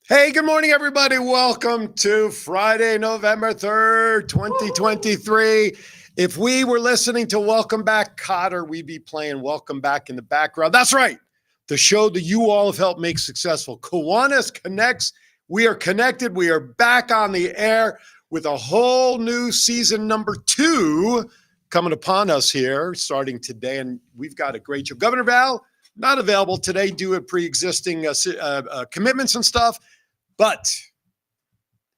Hey, good morning, everybody. Welcome to Friday, November 3rd, 2023. If we were listening to Welcome Back, Cotter, we'd be playing Welcome Back in the background. That's right. The show that you all have helped make successful. Kiwanis Connects. We are connected. We are back on the air with a whole new season number 2 coming upon us here starting today. And we've got a great show. Governor Val, not available today due to pre-existing commitments and stuff. But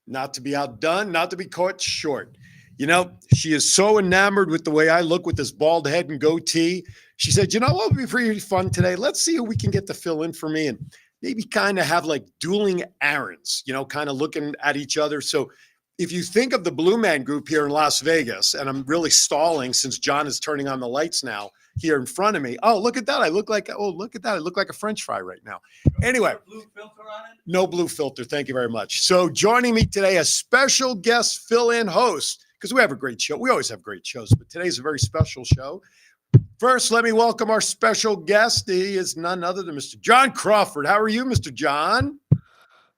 not to be outdone, not to be caught short. You know, she is so enamored with the way I look with this bald head and goatee. She said, you know what would be pretty fun today? Let's see who we can get to fill in for me and maybe kind of have like dueling errands, kind of looking at each other. So if you think of the Blue Man Group here in Las Vegas, and I'm really stalling since John is turning on the lights now here in front of me. Oh, look at that. I look like a French fry right now. Anyway, blue filter on it? No blue filter. Thank you very much. So joining me today, a special guest fill-in host, because we have a great show. We always have great shows, but today's a very special show. First, let me welcome our special guest. He is none other than Mr. John Crawford. How are you, Mr. John?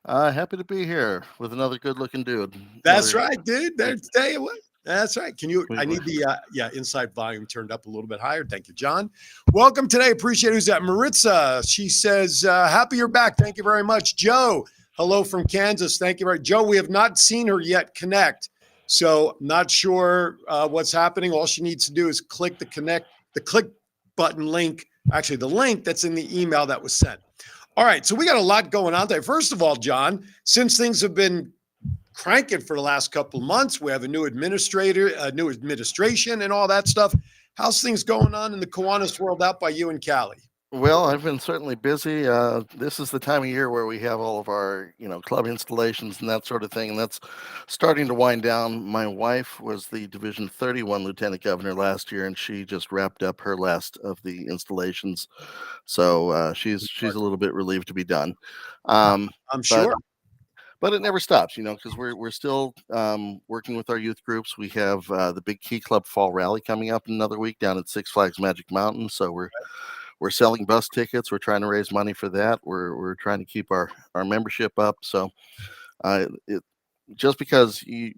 Happy to be here with another good-looking dude. That's right, dude. Tell you what. That's right. I need the inside volume turned up a little bit higher. Thank you, John. Welcome today. Appreciate it. Who's that? Maritza. She says, happy you're back. Thank you very much. Joe, hello from Kansas. Thank you very much. Joe, we have not seen her yet connect. So not sure what's happening. All she needs to do is click the click button link. Actually, the link that's in the email that was sent. All right. So we got a lot going on there. First of all, John, since things have been cranking for the last couple of months, we have a new administrator, a new administration and all that stuff. How's things going on in the Kiwanis world out by you and Cali? Well, I've been certainly busy. This is the time of year where we have all of our, club installations and that sort of thing, and that's starting to wind down. My wife was the Division 31 Lieutenant Governor last year, and she just wrapped up her last of the installations. So she's a little bit relieved to be done. I'm sure. But it never stops, because we're still working with our youth groups. We have the Big Key Club Fall Rally coming up in another week down at Six Flags Magic Mountain. So we're selling bus tickets. We're trying to raise money for that. We're trying to keep our membership up. So just because the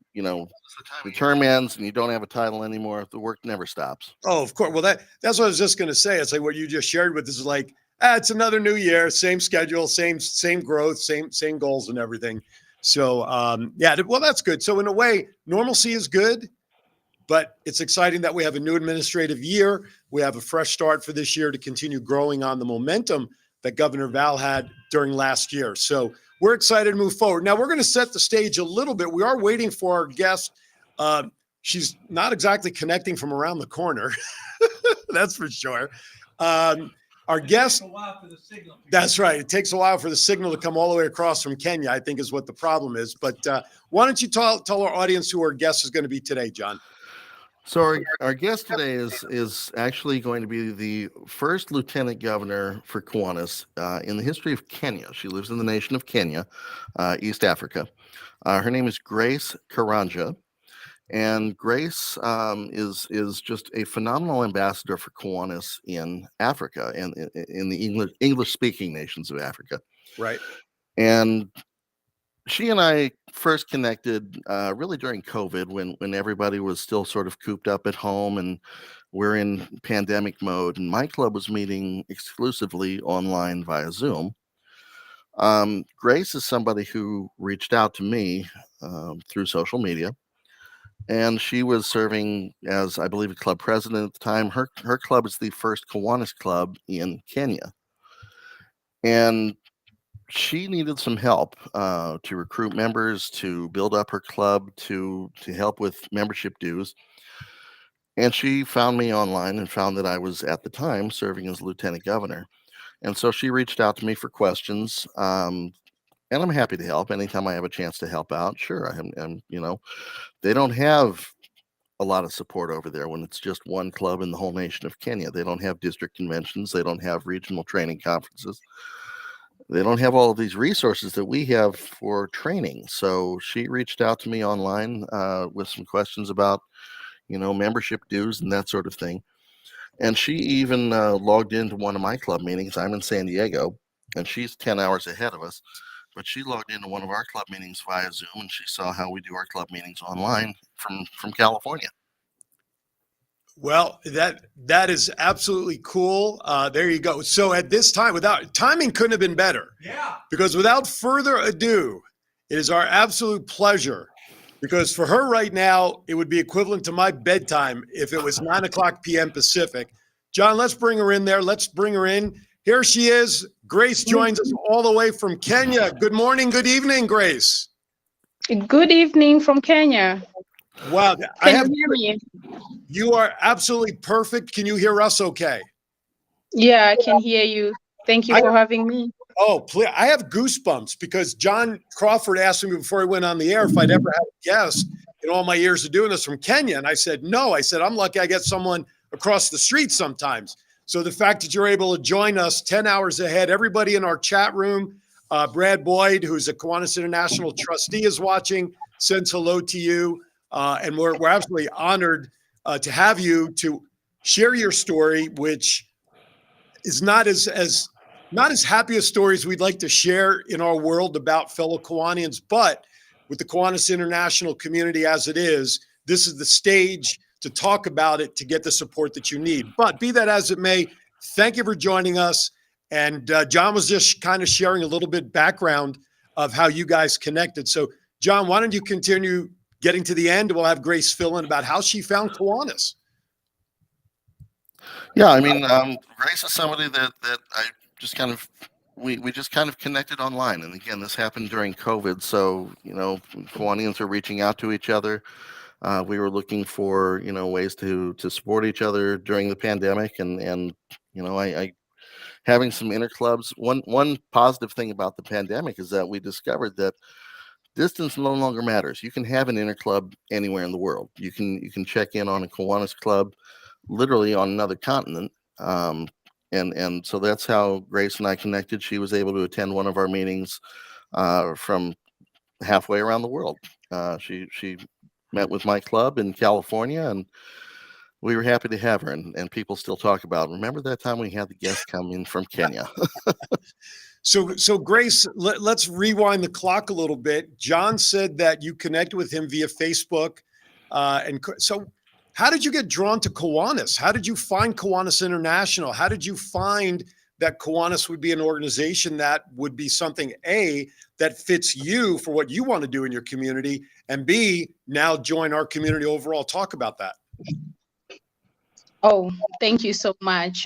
term ends and you don't have a title anymore, the work never stops. Oh, of course. Well, that's what I was just going to say. It's like what you just shared with us is like, it's another new year, same schedule, same growth, same goals and everything. So, well, that's good. So in a way, normalcy is good, but it's exciting that we have a new administrative year. We have a fresh start for this year to continue growing on the momentum that Governor Val had during last year. So we're excited to move forward. Now we're going to set the stage a little bit. We are waiting for our guest. She's not exactly connecting from around the corner. That's for sure. Our guest, that's right. It takes a while for the signal to come all the way across from Kenya, I think is what the problem is. But why don't you tell our audience who our guest is going to be today, John? So our guest today is actually going to be the first lieutenant governor for Kiwanis in the history of Kenya. She lives in the nation of Kenya, East Africa. Her name is Grace Karanja. And Grace is just a phenomenal ambassador for Kiwanis in Africa and in the English-speaking nations of Africa. Right. And she and I first connected really during COVID when everybody was still sort of cooped up at home and we're in pandemic mode. And my club was meeting exclusively online via Zoom. Grace is somebody who reached out to me through social media. And she was serving as, I believe, a club president at the time. Her club is the first Kiwanis club in Kenya. And she needed some help to recruit members, to build up her club, to help with membership dues. And she found me online and found that I was, at the time, serving as lieutenant governor. And so she reached out to me for questions. And I'm happy to help anytime I have a chance to help out. Sure, I'm they don't have a lot of support over there when it's just one club in the whole nation of Kenya. They don't have district conventions. They don't have regional training conferences. They don't have all of these resources that we have for training. So she reached out to me online with some questions about, membership dues and that sort of thing. And she even logged into one of my club meetings. I'm in San Diego, and she's 10 hours ahead of us. but she logged into one of our club meetings via Zoom, and she saw how we do our club meetings online from California. Well, that is absolutely cool. There you go. So at this time, without timing couldn't have been better. Yeah. Because without further ado, it is our absolute pleasure. Because for her right now, it would be equivalent to my bedtime if it was 9:00 p.m. Pacific. John, let's bring her in there. Let's bring her in. Here she is. Grace joins us all the way from Kenya. Good morning. Good evening, Grace. Good evening from Kenya. Wow. Can you hear me? You are absolutely perfect. Can you hear us okay? Yeah, I can hear you. Thank you for having me. Oh, please. I have goosebumps because John Crawford asked me before he went on the air if I'd ever had a guest in all my years of doing this from Kenya. And I said, no. I said, I'm lucky I get someone across the street sometimes. So the fact that you're able to join us 10 hours ahead, everybody in our chat room, Brad Boyd, who's a Kiwanis International trustee, is watching, sends hello to you. And we're absolutely honored to have you to share your story, which is not as happy a story as we'd like to share in our world about fellow Kiwanians, but with the Kiwanis International community as it is, this is the stage to talk about it, to get the support that you need. But be that as it may, thank you for joining us. And John was just kind of sharing a little bit background of how you guys connected. So John, why don't you continue getting to the end? We'll have Grace fill in about how she found Kiwanis. Yeah, I mean, Grace is somebody that I just kind of, we just kind of connected online. And again, this happened during COVID. So, Kiwanians are reaching out to each other. We were looking for, ways to support each other during the pandemic. And I having some interclubs. One positive thing about the pandemic is that we discovered that distance no longer matters. You can have an interclub anywhere in the world. You can check in on a Kiwanis club literally on another continent. And so that's how Grace and I connected. She was able to attend one of our meetings from halfway around the world. She met with my club in California, and we were happy to have her. And people still talk about, remember that time we had the guest come in from Kenya? So Grace, let's rewind the clock a little bit. John said that you connected with him via Facebook. So how did you get drawn to Kiwanis? How did you find Kiwanis International? How did you find that Kiwanis would be an organization that would be something, A, that fits you for what you want to do in your community, and B, now join our community overall? Talk about that. Oh, thank you so much.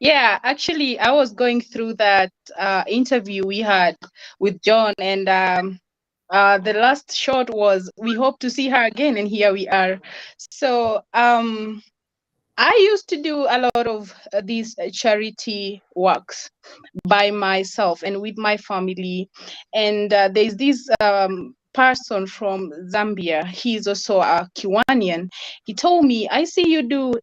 Yeah, actually, I was going through that interview we had with John, and the last shot was, we hope to see her again, and here we are. So I used to do a lot of these charity works by myself and with my family. And there's this person from Zambia. He's also a Kiwanian. He told me, I see you do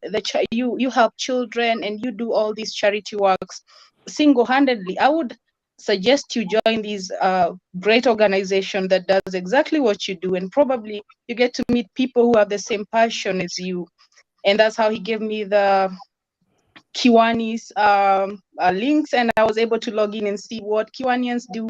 you help children and you do all these charity works single-handedly. I would suggest you join this great organization that does exactly what you do, and probably you get to meet people who have the same passion as you. And that's how he gave me the Kiwanis links, and I was able to log in and see what Kiwanians do.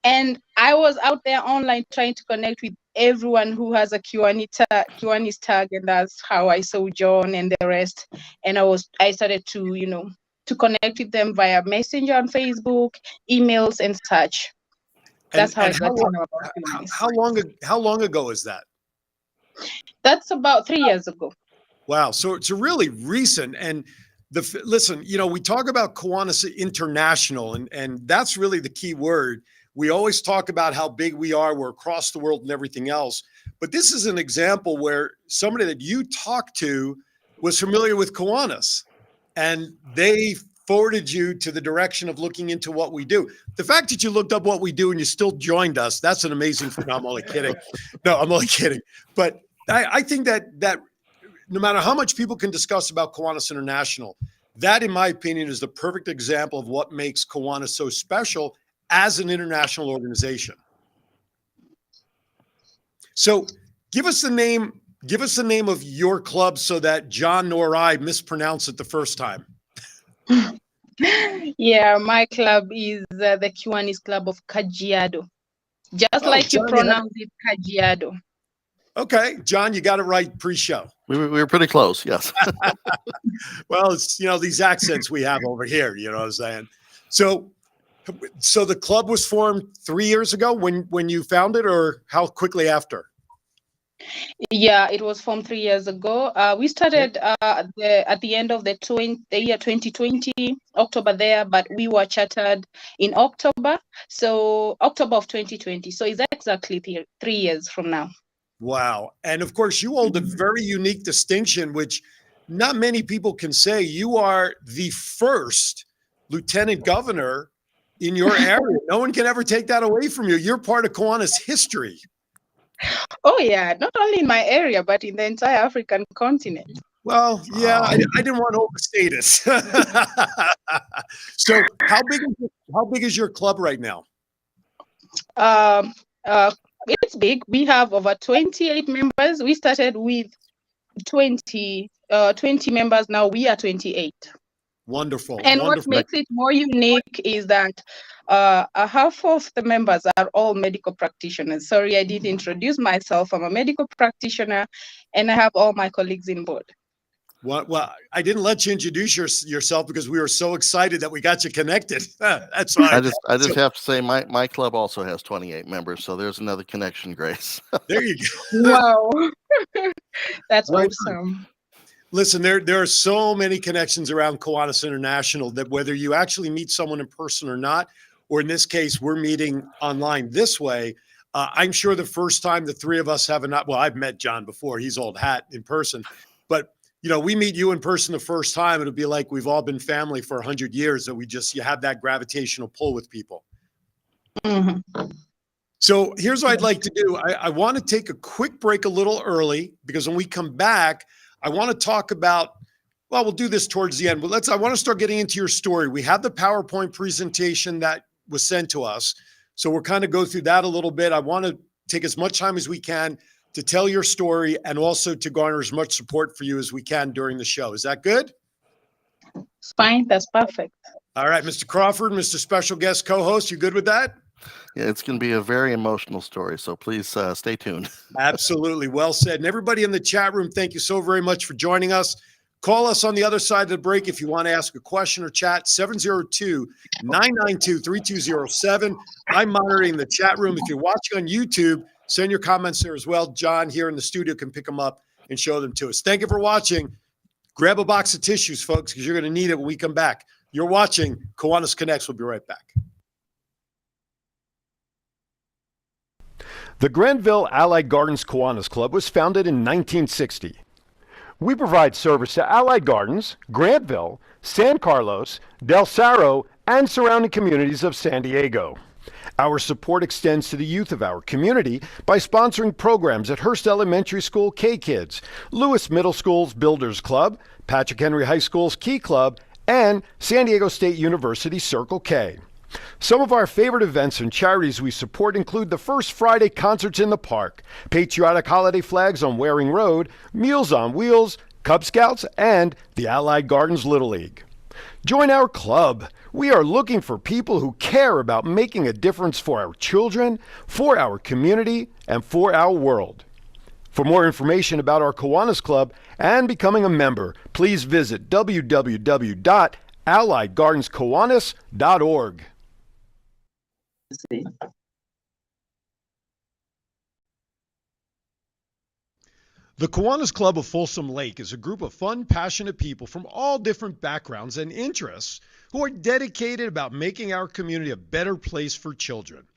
And I was out there online trying to connect with everyone who has a Kiwanis tag, and that's how I saw John and the rest. And I started to to connect with them via Messenger on Facebook, emails, and such. That's how I got to know about Kiwanis. How long ago is that? That's about 3 years ago. Wow. So it's really recent. And listen, we talk about Kiwanis International, and that's really the key word. We always talk about how big we are. We're across the world and everything else. But this is an example where somebody that you talked to was familiar with Kiwanis, and they forwarded you to the direction of looking into what we do. The fact that you looked up what we do and you still joined us, that's an amazing thing. No, I'm only kidding. No, I'm only kidding. But I think that no matter how much people can discuss about Kiwanis International, that, in my opinion, is the perfect example of what makes Kiwanis so special as an international organization. So give us the name of your club so that John nor I mispronounce it the first time. Yeah, my club is the Kiwanis Club of Kajiado. Just Oh, like you John, pronounce it, Kajiado. okay, John, you got it right pre-show. We were pretty close, yes. Well, it's these accents we have over here. You know what I'm saying? So, the club was formed 3 years ago when you found it, or how quickly after? Yeah, it was formed 3 years ago. We started at the end of the year 2020, October there, but we were chartered in October. So October of 2020. So it's exactly 3 years from now. Wow. And of course, you hold a very unique distinction, which not many people can say. You are the first lieutenant governor in your area. No one can ever take that away from you. You're part of Kiwanis history. Oh yeah, not only in my area, but in the entire African continent. Well, yeah, I didn't want to overstate it. So how big is your club right now? Um, it's big. We have over 28 members. We started with 20 members. Now we are 28. Wonderful. And what Wonderful. makes it more unique is that half of the members are all medical practitioners. Sorry, I didn't introduce myself. I'm a medical practitioner, and I have all my colleagues in board. Well, I didn't let you introduce yourself because we were so excited that we got you connected. That's why. I just have to say my club also has 28 members, so there's another connection, Grace. There you go. Wow. That's Right awesome. Listen, there are so many connections around Kiwanis International that whether you actually meet someone in person or not, or in this case, we're meeting online this way, I'm sure the first time the three of us have I've met John before. He's old hat in person. But, we meet you in person the first time, it'll be like we've all been family for 100 years, that you have that gravitational pull with people. Mm-hmm. So here's what I'd like to do. I want to take a quick break a little early because when we come back, I want to talk about, we'll do this towards the end, but I want to start getting into your story. We have the PowerPoint presentation that was sent to us. So we're kind of go through that a little bit. I want to take as much time as we can to tell your story and also to garner as much support for you as we can during the show. Is that good? It's fine. That's perfect. All right, Mr. Crawford, Mr. Special Guest Co-host, you good with that? Yeah, it's going to be a very emotional story, so please stay tuned. Absolutely. Well said. And everybody in the chat room, thank you so very much for joining us. Call us on the other side of the break if you want to ask a question or chat, 702-992-3207. I'm monitoring the chat room. If you're watching on YouTube, send your comments there as well. John here in the studio can pick them up and show them to us. Thank you for watching. Grab a box of tissues, folks, because you're going to need it when we come back. You're watching Kiwanis Connects. We'll be right back. The Granville Allied Gardens Kiwanis Club was founded in 1960. We provide service to Allied Gardens, Granville, San Carlos, Del Cerro, and surrounding communities of San Diego. Our support extends to the youth of our community by sponsoring programs at Hearst Elementary School K-Kids, Lewis Middle School's Builders Club, Patrick Henry High School's Key Club, and San Diego State University Circle K. Some of our favorite events and charities we support include the First Friday Concerts in the Park, patriotic holiday flags on Waring Road, Meals on Wheels, Cub Scouts, and the Allied Gardens Little League. Join our club. We are looking for people who care about making a difference for our children, for our community, and for our world. For more information about our Kiwanis Club and becoming a member, please visit www.alliedgardenskiwanis.org. The Kiwanis Club of Folsom Lake is a group of fun, passionate people from all different backgrounds and interests who are dedicated about making our community a better place for children.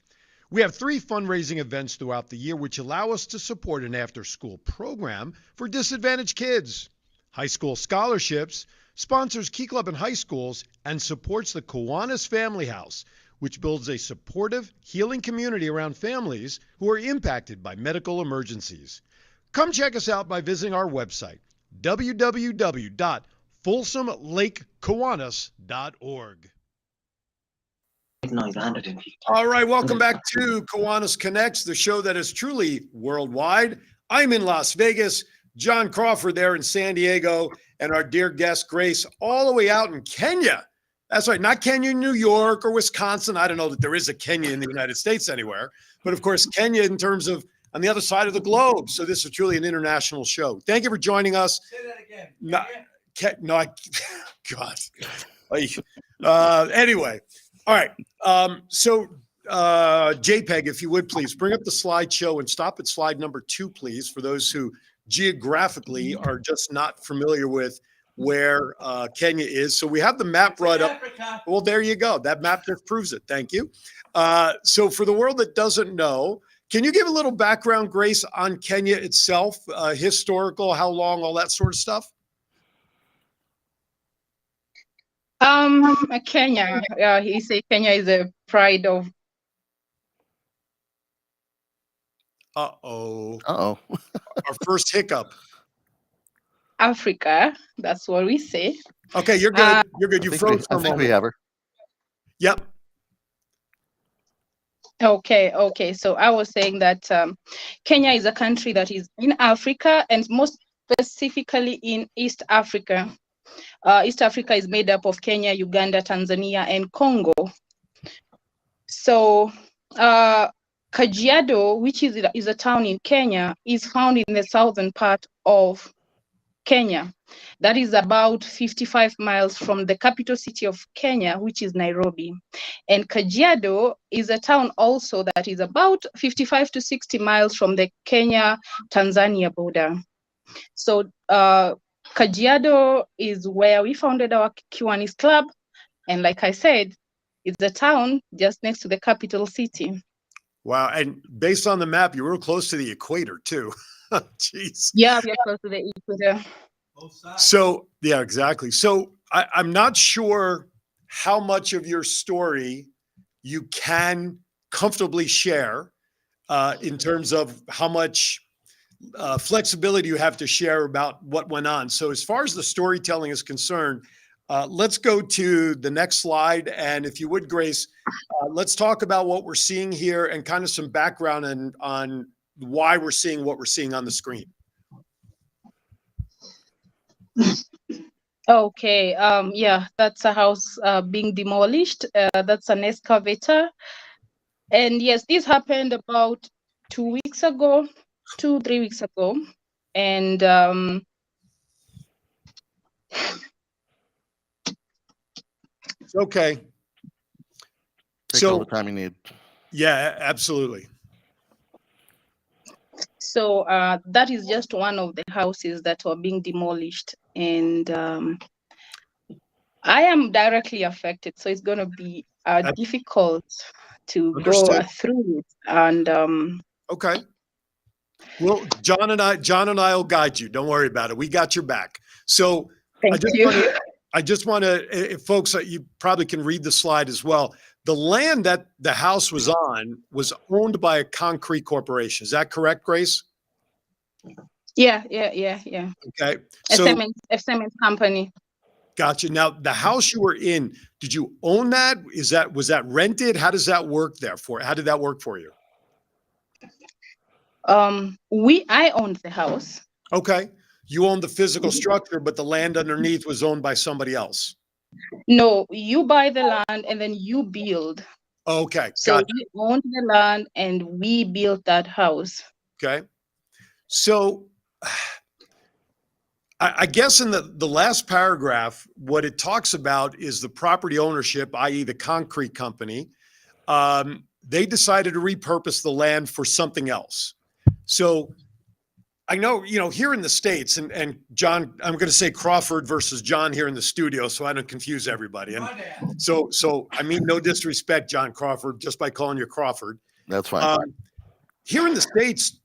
We have 3 fundraising events throughout the year which allow us to support an after-school program for disadvantaged kids, high school scholarships, sponsors Key Club in high schools, and supports the Kiwanis Family House, which builds a supportive, healing community around families who are impacted by medical emergencies. Come check us out by visiting our website, www.folsomlakekiwanis.org. All right, welcome back to Kiwanis Connects, the show that is truly worldwide. I'm in Las Vegas, John Crawford there in San Diego, and our dear guest, Grace, all the way out in Kenya. That's right. Not Kenya, New York, or Wisconsin. I don't know that there is a Kenya in the United States anywhere, but of course, Kenya in terms of on the other side of the globe. So this is truly an international show. Thank you for joining us. Say that again. Anyway, all right. So JPEG, if you would please bring up the slideshow and stop at slide number 2, please, for those who geographically are just not familiar with where Kenya is. So we have the map right up. Africa. Well, there you go. That map just proves it. Thank you. So for the world that doesn't know, can you give a little background, Grace, on Kenya itself, historical, how long, all that sort of stuff? Kenya. He said Kenya is a pride of. Uh-oh. Uh-oh. Our first hiccup. Africa. That's what we say. Okay, you're good. You're good. You I froze for a think we moment. have her. Yep. Okay. So I was saying that Kenya is a country that is in Africa, and most specifically in East Africa. East Africa is made up of Kenya, Uganda, Tanzania, and Congo. So Kajiado, which is a town in Kenya, is found in the southern part of Kenya. That is about 55 miles from the capital city of Kenya, which is Nairobi. And Kajiado is a town also that is about 55 to 60 miles from the Kenya-Tanzania border. So Kajiado is where we founded our Kiwanis club. And like I said, it's a town just next to the capital city. Wow. And based on the map, you're real close to the equator, too. Jeez. Yeah, we are close to the equator. So, yeah, exactly. So I'm not sure how much of your story you can comfortably share in terms of how much flexibility you have to share about what went on. So as far as the storytelling is concerned, let's go to the next slide. And if you would, Grace, let's talk about what we're seeing here and kind of some background on why we're seeing what we're seeing on the screen. Okay, yeah, that's a house being demolished. That's an excavator. And yes, this happened about 2 weeks ago, 3 weeks ago. And It's okay. Take all the time you need. Yeah, absolutely. So that is just one of the houses that were being demolished. And I am directly affected. So it's going to be difficult to go through it. And okay. Well, John and I will guide you. Don't worry about it. We got your back. So thank you. I just want to, folks, you probably can read the slide as well. The land that the house was on was owned by a concrete corporation. Is that correct, Grace? Yeah. Okay. A cement company. Gotcha. Now, the house you were in, did you own that? Was that rented? How does that work there how did that work for you? I owned the house. Okay. You owned the physical structure, but the land underneath was owned by somebody else. No, you buy the land and then you build. Okay. So gotcha. we owned the land and we built that house. Okay. So I guess in the last paragraph, what it talks about is the property ownership, i.e. the concrete company. They decided to repurpose the land for something else. So I know, here in the States, and John, I'm going to say Crawford versus John here in the studio, so I don't confuse everybody. And so I mean, no disrespect, John Crawford, just by calling you Crawford. That's fine. Here in the States,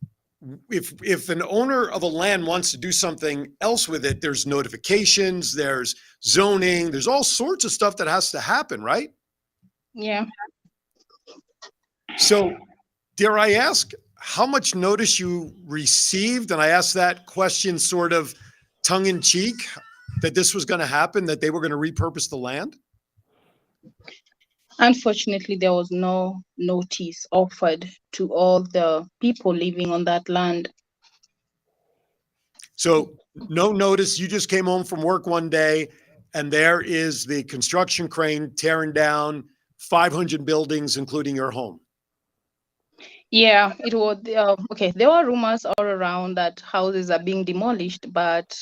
if an owner of a land wants to do something else with it, there's notifications, there's zoning, there's all sorts of stuff that has to happen, right? Yeah. So dare I ask how much notice you received? And I asked that question sort of tongue in cheek, that this was going to happen, that they were going to repurpose the land? Unfortunately, there was no notice offered to all the people living on that land. So no notice. You just came home from work one day and there is the construction crane tearing down 500 buildings, including your home. Yeah, it was okay. There were rumors all around that houses are being demolished, but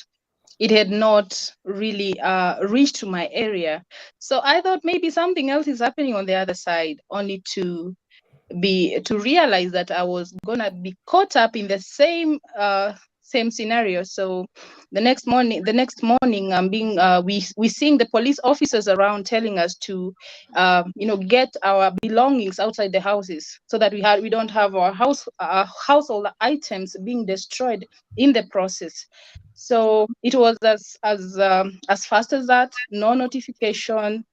it had not really reached to my area. So I thought maybe something else is happening on the other side, only to realize that I was gonna be caught up in the same scenario. So the next morning, I'm being we seeing the police officers around telling us to get our belongings outside the houses, so that we don't have our household items being destroyed in the process. So it was as fast as that, no notification,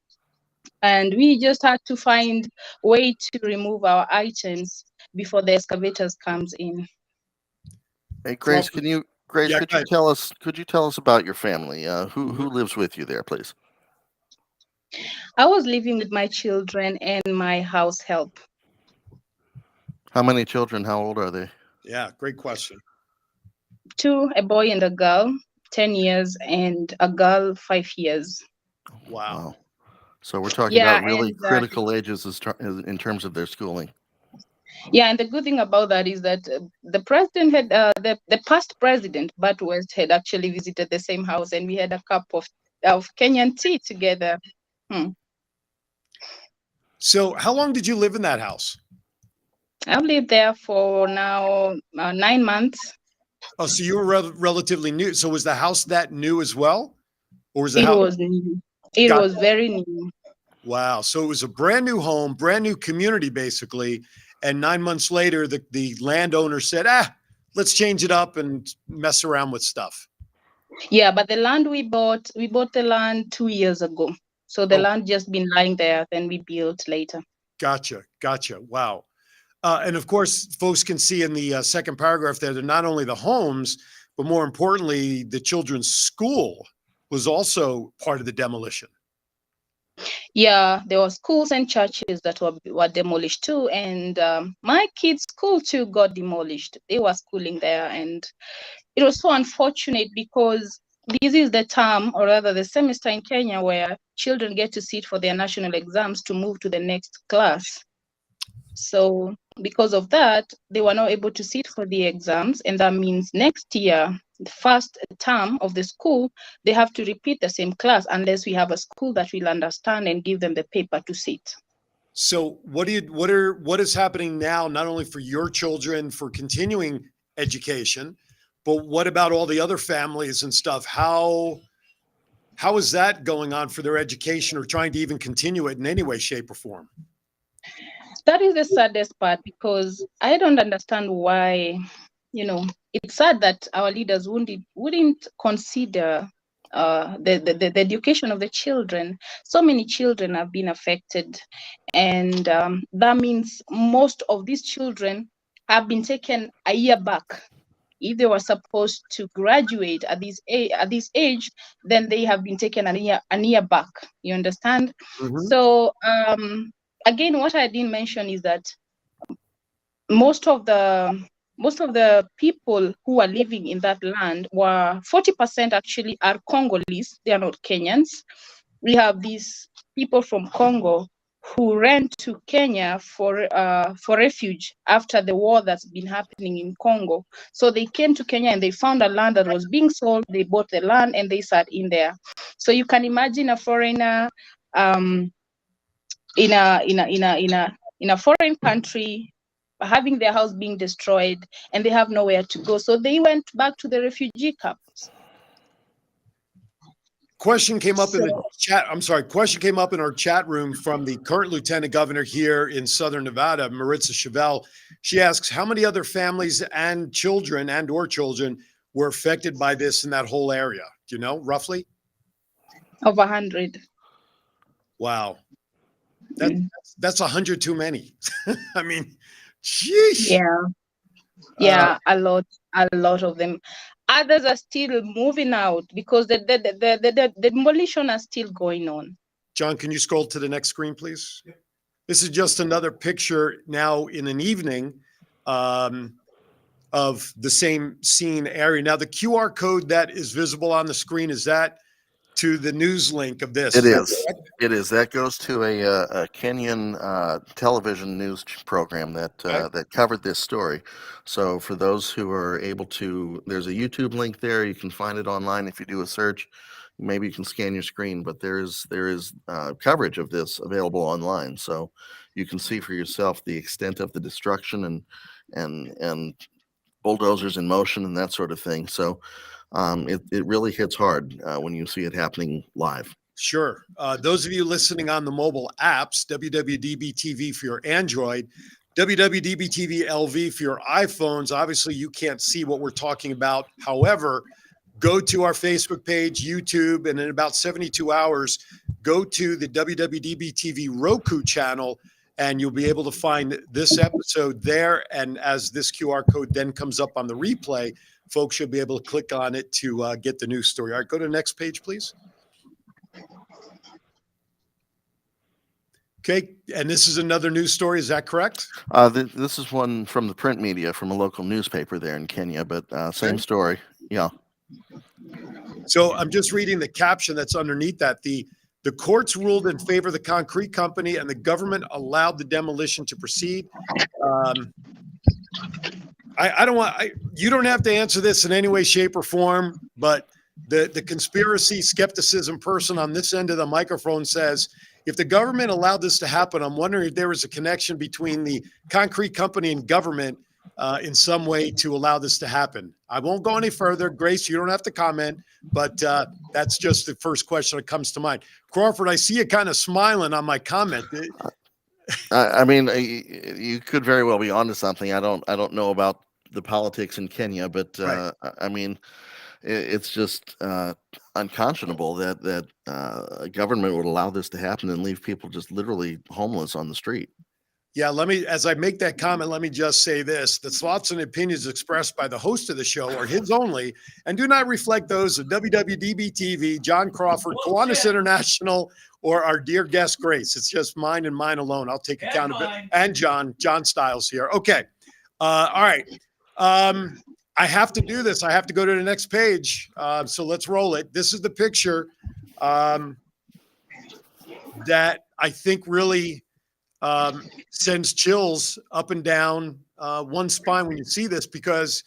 and we just had to find way to remove our items before the excavators comes in. Hey, Grace, could you go tell us about your family? Who lives with you there, please? I was living with my children and my house help. How many children? How old are they? Yeah, great question. 2, a boy and a girl, 10 years, and a girl, 5 years. Wow. So we're talking Yeah, about really and critical ages in terms of their schooling. yeah, and the good thing about that is that the president had the past president, Bart West, had actually visited the same house, and we had a cup of Kenyan tea together. So how long did you live in that house? I've lived there for now 9 months. Oh, so you were relatively new. So was the house that new as well? Or was the It house? was new. It Got was it. very new. Wow. So it was a brand new home, brand new community, basically. And 9 months later, the landowner said, let's change it up and mess around with stuff. Yeah, but the land we bought the land 2 years ago. So the land just been lying there, then we built later. Gotcha. Wow. And of course, folks can see in the second paragraph there that not only the homes, but more importantly, the children's school was also part of the demolition. Yeah, there were schools and churches that were demolished too, and my kids' school too got demolished. They were schooling there, and it was so unfortunate because this is the term, or rather the semester in Kenya, where children get to sit for their national exams to move to the next class. So because of that, they were not able to sit for the exams, and that means next year, the first term of the school, they have to repeat the same class unless we have a school that will understand and give them the paper to sit. So what is happening now, not only for your children for continuing education, but what about all the other families and stuff? How is that going on for their education or trying to even continue it in any way, shape, or form? That is the saddest part, because I don't understand why, it's sad that our leaders wouldn't consider the education of the children. So many children have been affected, and that means most of these children have been taken a year back. If they were supposed to graduate at this age, then they have been taken a year back. You understand? Mm-hmm. So again, what I didn't mention is that most of the people who are living in that land were 40% actually are Congolese. They are not Kenyans. We have these people from Congo who ran to Kenya for refuge after the war that's been happening in Congo. So they came to Kenya and they found a land that was being sold. They bought the land and they sat in there. So you can imagine a foreigner in a foreign country having their house being destroyed, and they have nowhere to go. So they went back to the refugee camps. Question came up in the chat. I'm sorry. Question came up in our chat room from the current lieutenant governor here in Southern Nevada, Maritza Chevelle. She asks, how many other families and children were affected by this in that whole area? Do you know, roughly? Over 100. Wow. That's 100 too many. I mean, sheesh. Yeah, a lot of them. Others are still moving out because the demolition are still going on. John, can you scroll to the next screen, please? Yeah. This is just another picture now in an evening of the same scene area. Now, the QR code that is visible on the screen, is that to the news link of this. It that is. correct? It is. That goes to a Kenyan television news program that Okay. that covered this story. So for those who are able to, there's a YouTube link there. You can find it online if you do a search. Maybe you can scan your screen, but there is coverage of this available online, so you can see for yourself the extent of the destruction and bulldozers in motion and that sort of thing. So it really hits hard when you see it happening live. Sure. Those of you listening on the mobile apps, WWDBTV for your Android, WWDBTV LV for your iPhones. Obviously, you can't see what we're talking about. However, go to our Facebook page, YouTube, and in about 72 hours, go to the WWDBTV Roku channel, and you'll be able to find this episode there. And as this QR code then comes up on the replay, folks should be able to click on it to get the news story. All right, go to the next page, please. Okay, and this is another news story. Is that correct? This is one from the print media from a local newspaper there in Kenya, but same story. Yeah. So I'm just reading the caption that's underneath that. The courts ruled in favor of the concrete company, and the government allowed the demolition to proceed. I don't want. You don't have to answer this in any way, shape, or form. But the conspiracy skepticism person on this end of the microphone says, if the government allowed this to happen, I'm wondering if there was a connection between the concrete company and government in some way to allow this to happen. I won't go any further. Grace, you don't have to comment, but that's just the first question that comes to mind. Crawford, I see you kind of smiling on my comment. I mean, you could very well be onto something. I don't know about the politics in Kenya, but Right. I mean, it's just unconscionable that a government would allow this to happen and leave people just literally homeless on the street. Yeah, as I make that comment, let me just say this. The thoughts and opinions expressed by the host of the show are his only and do not reflect those of WWDB-TV, John Crawford, Kiwanis International, or our dear guest, Grace. It's just mine and mine alone. I'll take accountability. And John Styles here. Okay. All right. I have to do this. I have to go to the next page. So let's roll it. This is the picture that I think really sends chills up and down one spine when you see this, because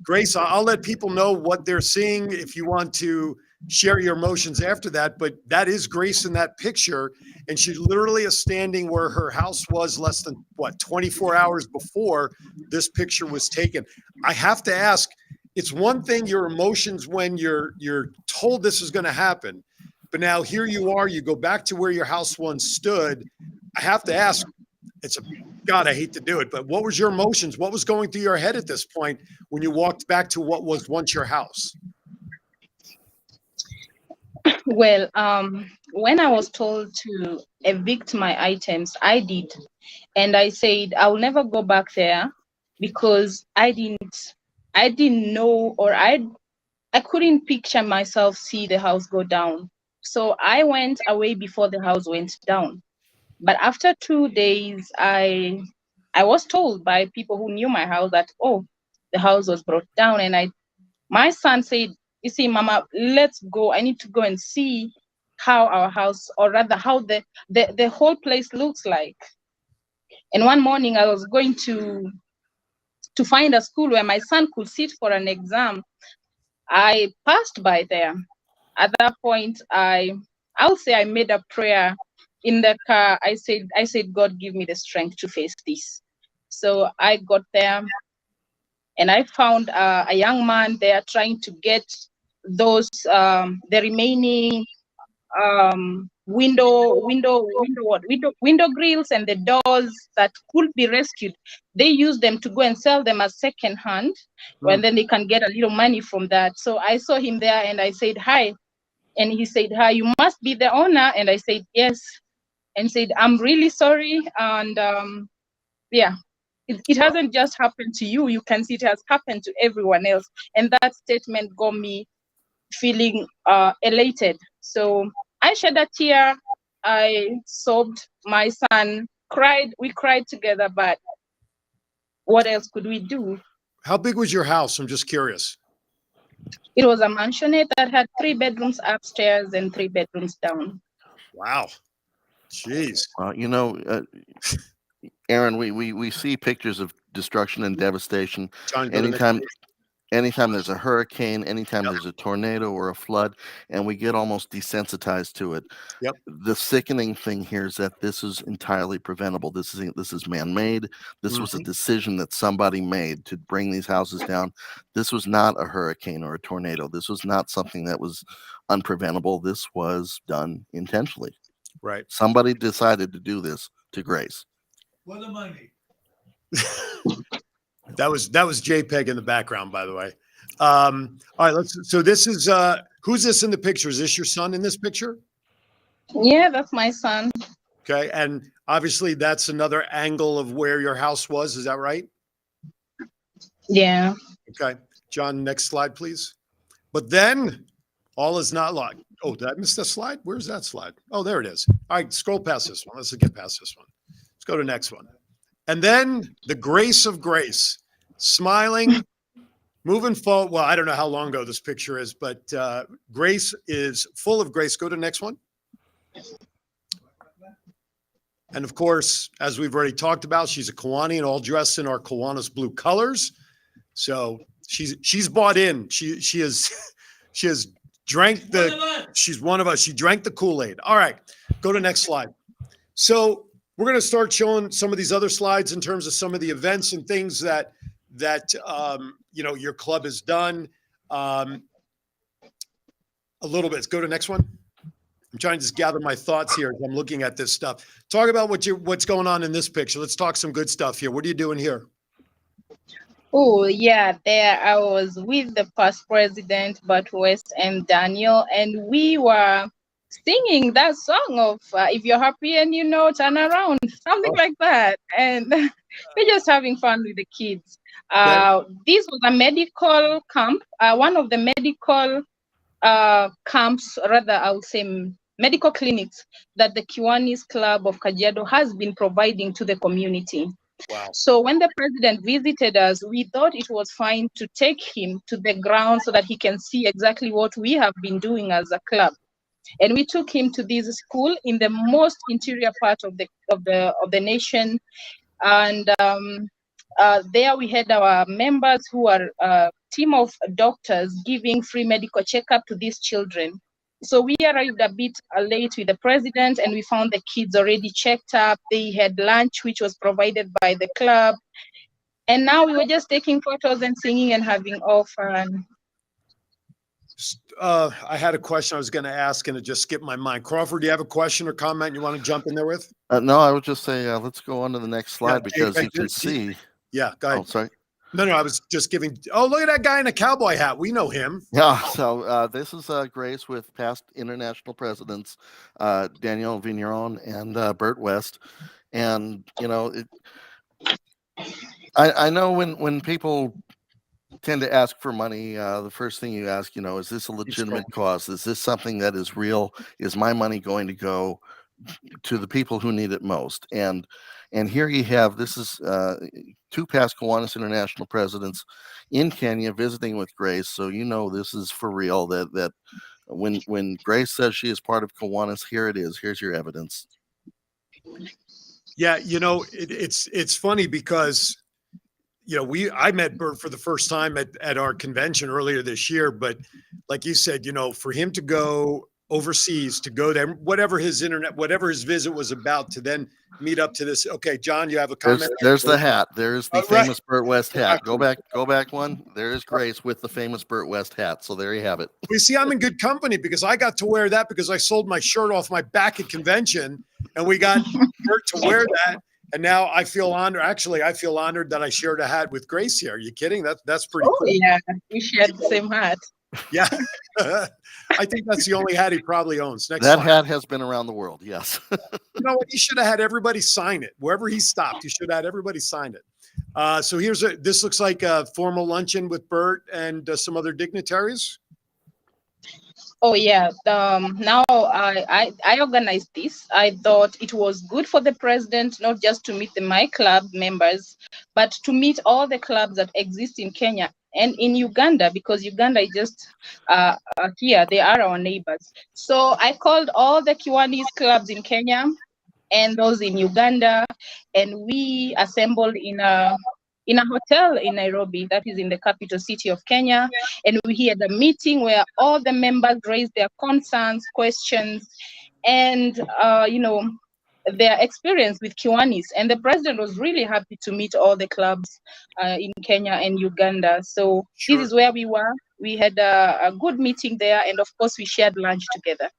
Grace, I'll let people know what they're seeing if you want to share your emotions after that, but that is Grace in that picture, and she literally is standing where her house was less than 24 hours before this picture was taken. I have to ask, it's one thing your emotions when you're told this is going to happen, but now here you are, you go back to where your house once stood. I have to ask, God, I hate to do it, but what was your emotions? What was going through your head at this point when you walked back to what was once your house? Well, when I was told to evict my items, I did. And I said, I'll never go back there because I didn't know, or I couldn't picture myself see the house go down. So I went away before the house went down. But after 2 days, I was told by people who knew my house that, oh, the house was brought down. And my son said, you see, Mama, let's go. I need to go and see how our house, or rather how the whole place looks like. And one morning I was going to find a school where my son could sit for an exam. I passed by there. At that point, I'll say I made a prayer in the car. I said, God, give me the strength to face this. So I got there, and I found a young man there trying to get those the remaining window grills and the doors that could be rescued. They use them to go and sell them as second hand, and then they can get a little money from that. So I saw him there, and I said hi, and he said, hi, you must be the owner. And I said yes, and said, I'm really sorry. And yeah, it hasn't just happened to you. You can see it has happened to everyone else. And that statement got me feeling elated. So I shed a tear. I sobbed. My son cried. We cried together. But what else could we do? How big was your house? I'm just curious. It was a mansionette that had 3 bedrooms upstairs and 3 bedrooms down. Wow. Jeez. Aaron, we see pictures of destruction and devastation John, go to the next anytime page. anytime there's a hurricane, anytime Yep. there's a tornado or a flood, and we get almost desensitized to it. Yep. The sickening thing here is that this is entirely preventable. This is man-made. This was a decision that somebody made to bring these houses down. This was not a hurricane or a tornado. This was not something that was unpreventable. This was done intentionally. Right. Somebody decided to do this to Grace. For the money. That was JPEG in the background, by the way. All right, so this is who's this in the picture? Is this your son in this picture? Yeah, that's my son. Okay, and obviously that's another angle of where your house was. Is that right? Yeah. Okay, John, next slide, please. But then all is not lost. Oh, did I miss that slide? Where's that slide? Oh, there it is. All right, scroll past this one. Let's get past this one. Let's go to the next one. And then the grace of Grace, smiling, moving forward. Well, I don't know how long ago this picture is, but Grace is full of grace. Go to the next one. And of course, as we've already talked about, she's a Kiwani and all dressed in our Kiwanis blue colors. So she's bought in. She has drank she's one of us. She drank the Kool-Aid. All right, go to next slide. So we're going to start showing some of these other slides in terms of some of the events and things that your club has done. A little bit. Let's go to the next one. I'm trying to just gather my thoughts here as I'm looking at this stuff. Talk about what's going on in this picture. Let's talk some good stuff here. What are you doing here? Oh, yeah, there I was with the past president, Bert West and Daniel, and we were singing that song of if you're happy and turn around, something like that. And we're just having fun with the kids. This was a medical camp, one of the medical camps, rather I would say medical clinics that the Kiwanis Club of Kajiado has been providing to the community. Wow. So when the president visited us, we thought it was fine to take him to the ground so that he can see exactly what we have been doing as a club. And we took him to this school in the most interior part of the nation, and there we had our members who are a team of doctors giving free medical checkup to these children. So we arrived a bit late with the president, and we found the kids already checked up. They had lunch, which was provided by the club, and now we were just taking photos and singing and having all fun. I had a question I was going to ask, and it just skipped my mind. Crawford, do you have a question or comment you want to jump in there with? No, I would just say let's go on to the next slide because you can see. Yeah, go ahead. Oh, sorry. No, I was just giving. Oh, look at that guy in a cowboy hat. We know him. Yeah. So this is Grace with past international presidents, Daniel Vigneron and Bert West, and I know when people tend to ask for money, the first thing you ask, is this a legitimate cause? Is this something that is real? Is my money going to go to the people who need it most? And here you have, this is two past Kiwanis international presidents in Kenya visiting with Grace. So this is for real, that when Grace says she is part of Kiwanis, here it is. Here's your evidence. Yeah, it's funny because I met Bert for the first time at our convention earlier this year. But like you said, for him to go overseas, to go there, whatever his visit was about, to then meet up to this. Okay, John, you have a comment? There's the hat. There's the famous right. Bert West hat. Go back one. There's Grace with the famous Bert West hat. So there you have it. We see I'm in good company because I got to wear that because I sold my shirt off my back at convention, and we got Bert to wear that. And now I feel honored. Actually, I feel honored that I shared a hat with Grace here. Are you kidding? That's pretty cool. Yeah, we shared the same hat. Yeah. I think that's the only hat he probably owns. That hat has been around the world. Yes. You know what? He should have had everybody sign it. Wherever he stopped, he should have had everybody sign it. So this looks like a formal luncheon with Bert and some other dignitaries. Oh yeah. Now I organized this. I thought it was good for the president not just to meet my club members, but to meet all the clubs that exist in Kenya and in Uganda, because Uganda is just here. They are our neighbors. So I called all the Kiwanis clubs in Kenya and those in Uganda, and we assembled in a hotel in Nairobi, that is in the capital city of Kenya, and we had a meeting where all the members raised their concerns, questions, and their experience with Kiwanis. And the president was really happy to meet all the clubs in Kenya and Uganda. So this is where we were. We had a good meeting there, and of course we shared lunch together.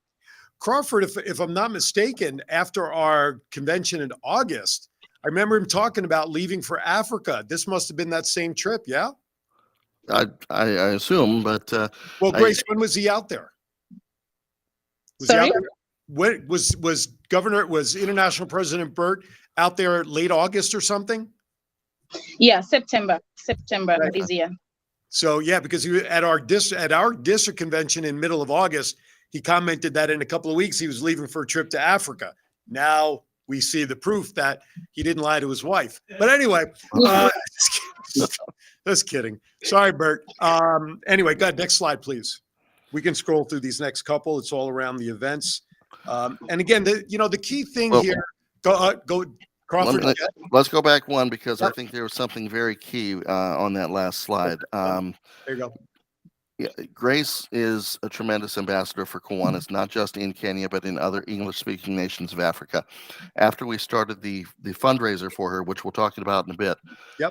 Crawford, if I'm not mistaken, after our convention in August, I remember him talking about leaving for Africa. This must have been that same trip, yeah? I assume, but well, Grace, when was he out there? Sorry? He out there? When was International President Burt out there late August or something? Yeah, September right. This year. So yeah, because he was at our district convention in middle of August, he commented that in a couple of weeks he was leaving for a trip to Africa. Now we see the proof that he didn't lie to his wife. But anyway, just kidding. Sorry, Bert. Anyway, go ahead. Next slide, please. We can scroll through these next couple. It's all around the events. And again, the key thing here. Go, Crawford. Let's go back one, because I think there was something very key on that last slide. There you go. Yeah, Grace is a tremendous ambassador for Kiwanis, not just in Kenya, but in other English-speaking nations of Africa. After we started the fundraiser for her, which we'll talk about in a bit,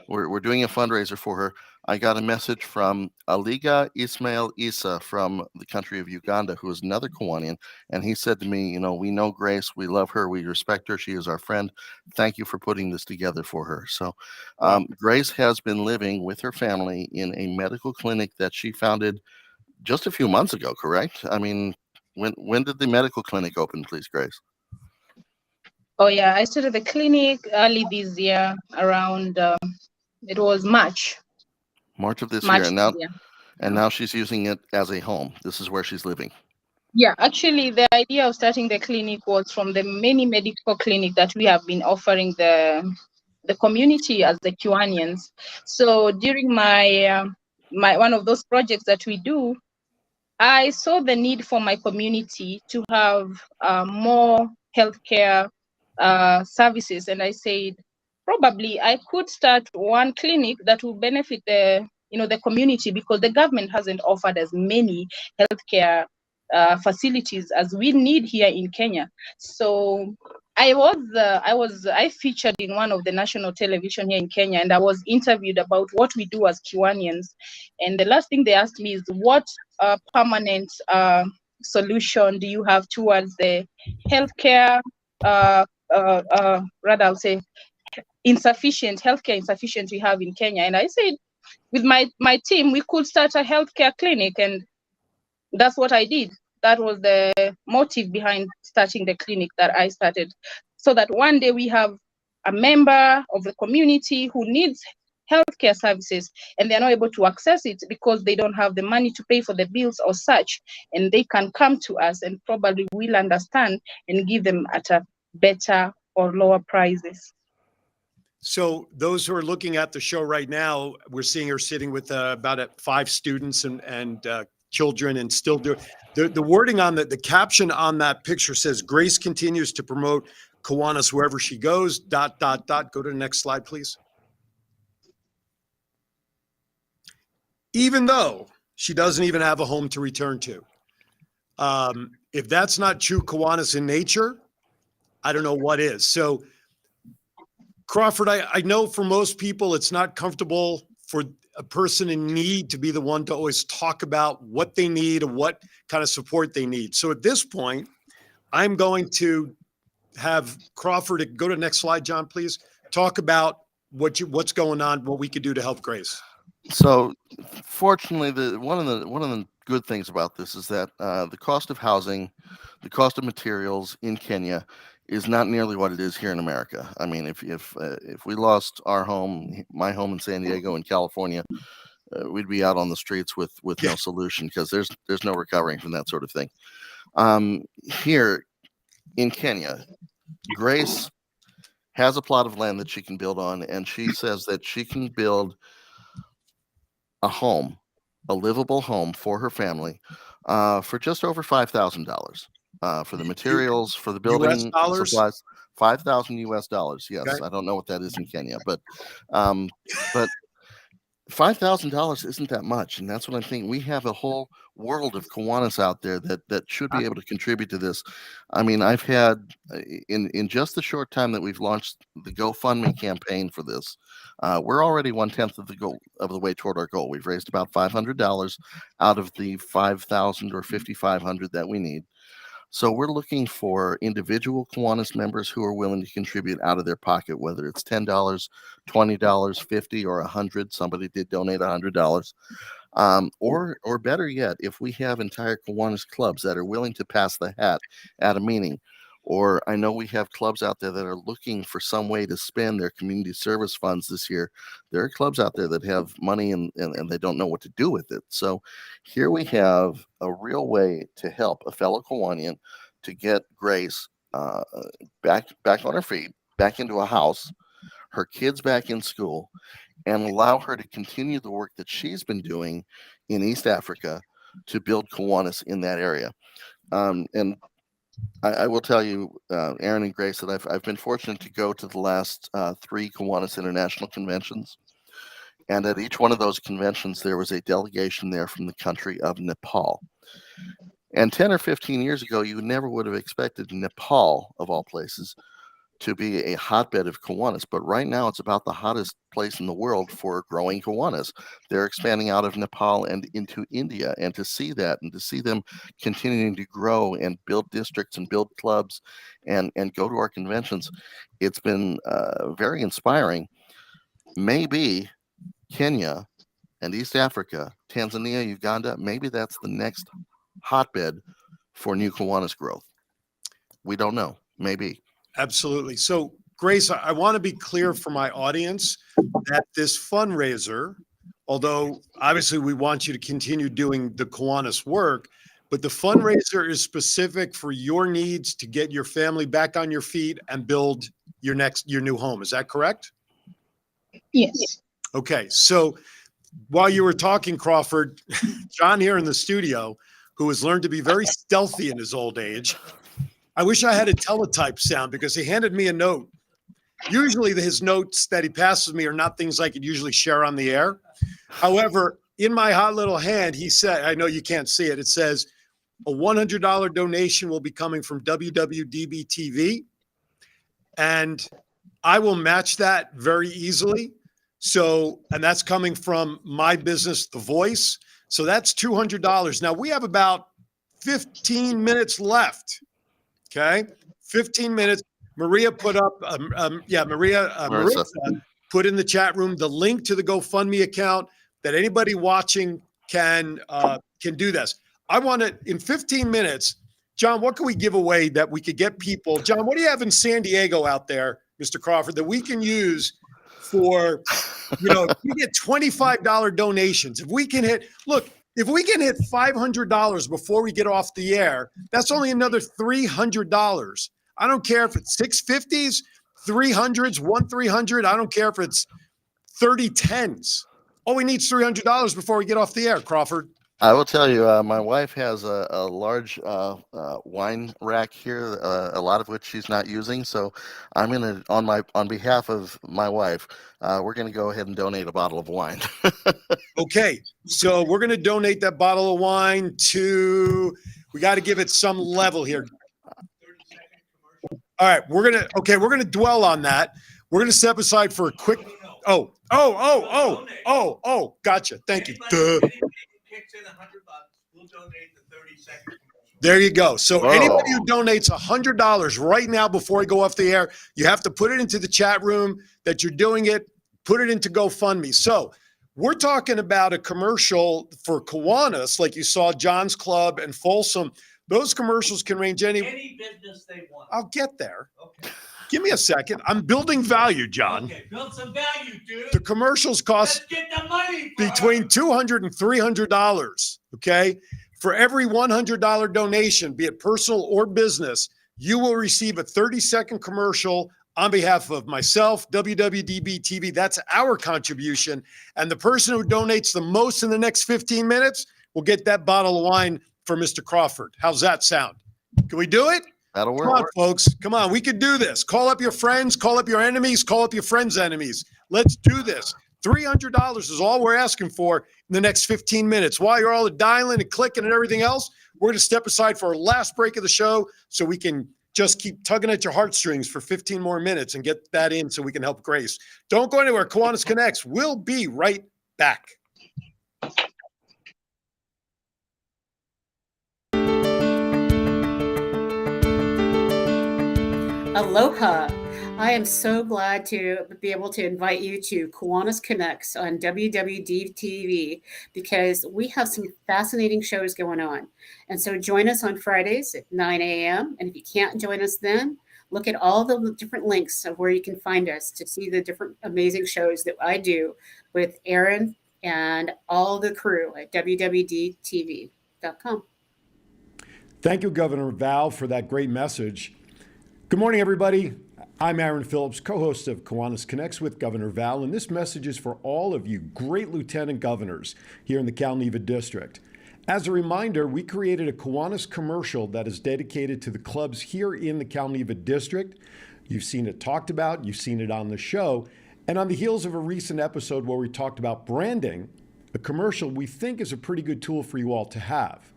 we're doing a fundraiser for her. I got a message from Aliga Ismail Isa from the country of Uganda, who is another Kiwanian, and he said to me, we know Grace, we love her, we respect her, she is our friend. Thank you for putting this together for her. So Grace has been living with her family in a medical clinic that she founded just a few months ago, correct? I mean, when did the medical clinic open, please, Grace? Oh yeah, I started the clinic early this year, around it was March of this year, and now she's using it as a home. This is where she's living. Yeah, actually, the idea of starting the clinic was from the many medical clinic that we have been offering the community as the Kiwanians. So during my one of those projects that we do, I saw the need for my community to have more healthcare services, and I said probably I could start one clinic that will benefit the community, because the government hasn't offered as many healthcare facilities as we need here in Kenya. So I featured in one of the national television here in Kenya, and I was interviewed about what we do as Kiwanians. And the last thing they asked me is, what permanent solution do you have towards the healthcare, rather I'll say healthcare insufficient we have in Kenya? And I said, with my team, we could start a healthcare clinic, and that's what I did. That was the motive behind starting the clinic that I started, so that one day we have a member of the community who needs healthcare services and they're not able to access it because they don't have the money to pay for the bills or such, and they can come to us and probably we'll understand and give them at a better or lower prices. So those who are looking at the show right now, we're seeing her sitting with about 5 students and children, and still do the wording on the caption on that picture says, Grace continues to promote Kiwanis wherever she goes, ... Go to the next slide, please. Even though she doesn't even have a home to return to. If that's not true Kiwanis in nature, I don't know what is. So Crawford, I know for most people, it's not comfortable for a person in need to be the one to always talk about what they need and what kind of support they need. So at this point, I'm going to have Crawford, go to the next slide, John, please, talk about what's going on, what we could do to help Grace. So fortunately, one of the good things about this is that the cost of housing, the cost of materials in Kenya is not nearly what it is here in America. I mean, if we lost our home, my home in San Diego in California, we'd be out on the streets with no solution, because there's no recovering from that sort of thing. Here in Kenya, Grace has a plot of land that she can build on, and she says that she can build a home, a livable home for her family, for just over $5,000, for the materials, for the US building dollars? supplies. 5,000 US dollars. Yes, Okay. I don't know what that is in Kenya, um, but $5,000 isn't that much, and that's what I'm thinking. We have a whole world of Kiwanis out there that should be able to contribute to this. I mean, I've had in just the short time that we've launched the GoFundMe campaign for this, we're already 1/10 of the goal of the way toward our goal. We've raised about $500 out of the 5,000 or 5,500 that we need. So we're looking for individual Kiwanis members who are willing to contribute out of their pocket, whether it's $10, $20, 50, or 100. Somebody did donate $100. Or better yet, if we have entire Kiwanis clubs that are willing to pass the hat at a meeting, or I know we have clubs out there that are looking for some way to spend their community service funds this year. There are clubs out there that have money and they don't know what to do with it. So here we have a real way to help a fellow Kiwanian to get Grace back on her feet, back into a house, her kids back in school, and allow her to continue the work that she's been doing in East Africa to build Kiwanis in that area. And I will tell you, Aaron and Grace, that I've been fortunate to go to the last 3 Kiwanis International conventions. And at each one of those conventions, there was a delegation there from the country of Nepal. And 10 or 15 years ago, you never would have expected Nepal, of all places, to be a hotbed of Kiwanis, but right now it's about the hottest place in the world for growing Kiwanis. They're expanding out of Nepal and into India, and to see that and to see them continuing to grow and build districts and build clubs and go to our conventions, it's been very inspiring. Maybe Kenya and East Africa, Tanzania, Uganda, maybe that's the next hotbed for new Kiwanis growth. We don't know. Maybe. Absolutely. So, Grace, I want to be clear for my audience that this fundraiser, although obviously we want you to continue doing the Kiwanis work, but the fundraiser is specific for your needs to get your family back on your feet and build your new home. Is that correct? Yes. Okay. So while you were talking, Crawford, John here in the studio, who has learned to be very stealthy in his old age, I wish I had a teletype sound because he handed me a note. Usually his notes that he passes me are not things I could usually share on the air. However, in my hot little hand, he said, I know you can't see it. It says a $100 donation will be coming from WWDBTV. And I will match that very easily. So, and that's coming from my business, The Voice. So that's $200. Now we have about 15 minutes left. Okay, 15 minutes. Maria put up, Marissa put in the chat room the link to the GoFundMe account that anybody watching can do this. I want to, in 15 minutes, John, what can we give away that we could get people? John, what do you have in San Diego out there, Mr. Crawford, that we can use for, if we get $25 donations, if we can hit $500 before we get off the air, that's only another $300. I don't care if it's 650s, 300s, 1-300. I don't care if it's 30 10s. All we need is $300 before we get off the air, Crawford. I will tell you, my wife has a large wine rack here, a lot of which she's not using. So I'm gonna, on behalf of my wife, we're gonna go ahead and donate a bottle of wine. Okay, so we're gonna donate that bottle of wine to. We got to give it some level here. All right, we're gonna dwell on that. We're gonna step aside for a quick. Gotcha. Thank you. Kicks in $100, we'll donate the 30-second. There you go. So anybody who donates $100 right now before we go off the air, you have to put it into the chat room that you're doing it, put it into GoFundMe. So we're talking about a commercial for Kiwanis, like you saw John's Club and Folsom. Those commercials can range any business they want. I'll get there. Okay. Give me a second. I'm building value, John. Okay, build some value, dude. The commercials cost Let's get the money between $200 and $300. Okay. For every $100 donation, be it personal or business, you will receive a 30-second commercial on behalf of myself, WWDB-TV, that's our contribution. And the person who donates the most in the next 15 minutes will get that bottle of wine for Mr. Crawford. How's that sound? Can we do it? That'll work. Come on, folks. Come on. We can do this. Call up your friends. Call up your enemies. Call up your friends' enemies. Let's do this. $300 is all we're asking for in the next 15 minutes. While you're all dialing and clicking and everything else, we're going to step aside for our last break of the show so we can just keep tugging at your heartstrings for 15 more minutes and get that in so we can help Grace. Don't go anywhere. Kiwanis Connects. We'll be right back. Aloha. I am so glad to be able to invite you to Kiwanis Connects on WWDBTV because we have some fascinating shows going on. And so join us on Fridays at 9 a.m. And if you can't join us then, look at all the different links of where you can find us to see the different amazing shows that I do with Aaron and all the crew at WWDBTV.com. Thank you, Governor Val, for that great message. Good morning, everybody. I'm Aaron Phillips, co-host of Kiwanis Connects with Governor Val, and this message is for all of you great lieutenant governors here in the Cal Neva District. As a reminder, we created a Kiwanis commercial that is dedicated to the clubs here in the Cal Neva District. You've seen it talked about, you've seen it on the show, and on the heels of a recent episode where we talked about branding, a commercial we think is a pretty good tool for you all to have.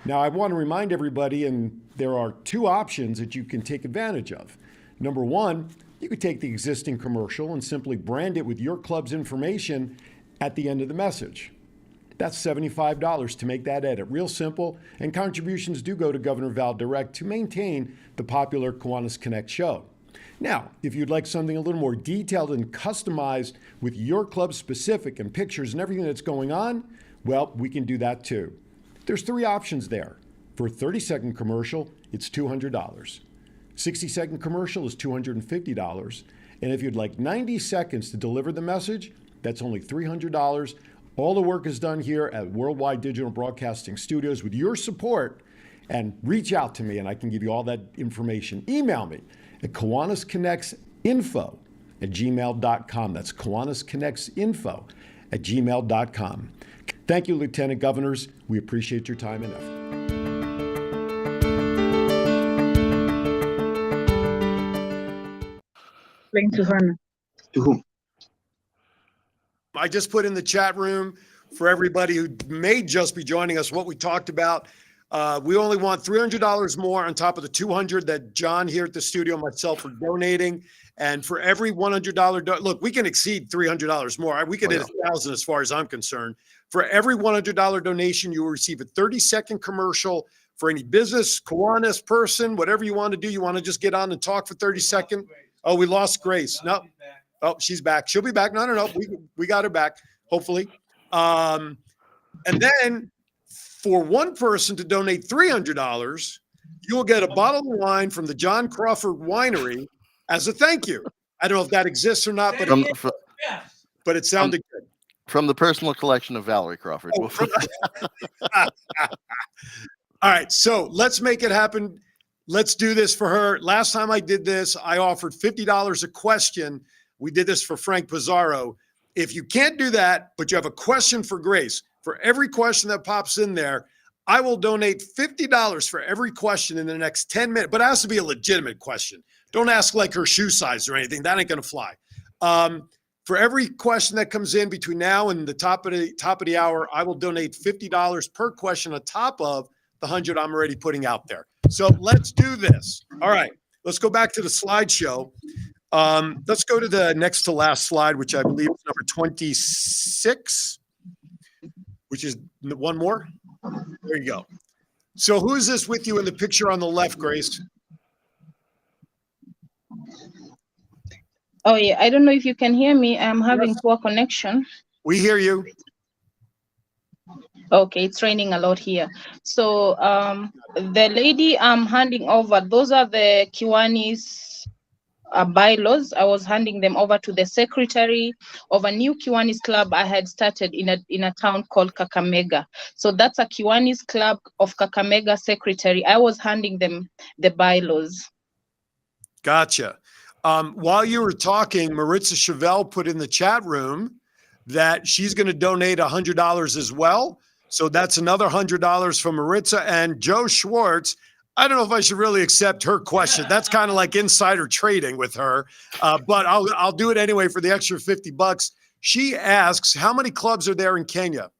Now, I want to remind everybody, and there are two options that you can take advantage of. Number one, you could take the existing commercial and simply brand it with your club's information at the end of the message. That's $75 to make that edit. Real simple, and contributions do go to Governor Val Direct to maintain the popular Kiwanis Connect show. Now, if you'd like something a little more detailed and customized with your club specific and pictures and everything that's going on, well, we can do that too. There's three options there. For a 30-second commercial, it's $200. 60-second commercial is $250. And if you'd like 90 seconds to deliver the message, that's only $300. All the work is done here at Worldwide Digital Broadcasting Studios with your support. And reach out to me and I can give you all that information. Email me at KiwanisConnectsInfo@gmail.com. That's KiwanisConnectsInfo@gmail.com. Thank you, Lieutenant Governors. We appreciate your time and effort. To Hannah. To whom? I just put in the chat room for everybody who may just be joining us what we talked about. We only want $300 more on top of the $200 that John here at the studio, myself, are donating. And for every $100, look, we can exceed $300 more. We could hit $1,000 as far as I'm concerned. For every $100 donation, you will receive a 30-second commercial for any business, Kiwanis person, whatever you want to do. You want to just get on and talk for 30 seconds? Oh, we lost Grace. No. Oh, she's back. She'll be back. No. We got her back, hopefully. And then for one person to donate $300, you will get a bottle of wine from the John Crawford Winery as a thank you. I don't know if that exists or not, but it sounded good. From the personal collection of Valerie Crawford. Oh, all right, so let's make it happen. Let's do this for her. Last time I did this, I offered $50 a question. We did this for Frank Pizarro. If you can't do that, but you have a question for Grace, for every question that pops in there, I will donate $50 for every question in the next 10 minutes. But it has to be a legitimate question. Don't ask like her shoe size or anything. That ain't going to fly. For every question that comes in between now and the top of the hour, I will donate $50 per question on top of the 100 I'm already putting out there. So let's do this. All right, let's go back to the slideshow. Let's go to the next to last slide, which I believe is number 26, which is one more. There you go. So who's this with you in the picture on the left, Grace? Oh yeah, I don't know if you can hear me. I'm having poor connection. We hear you. Okay, it's raining a lot here. So the lady I'm handing over, those are the Kiwanis bylaws. I was handing them over to the secretary of a new Kiwanis club I had started in a town called Kakamega. So that's a Kiwanis club of Kakamega secretary. I was handing them the bylaws. Gotcha. While you were talking, Maritza Chevelle put in the chat room that she's going to donate $100 as well. So that's another $100 from Maritza. And Joe Schwartz, I don't know if I should really accept her question. That's kind of like insider trading with her, but I'll do it anyway for the extra $50. She asks, how many clubs are there in Kenya?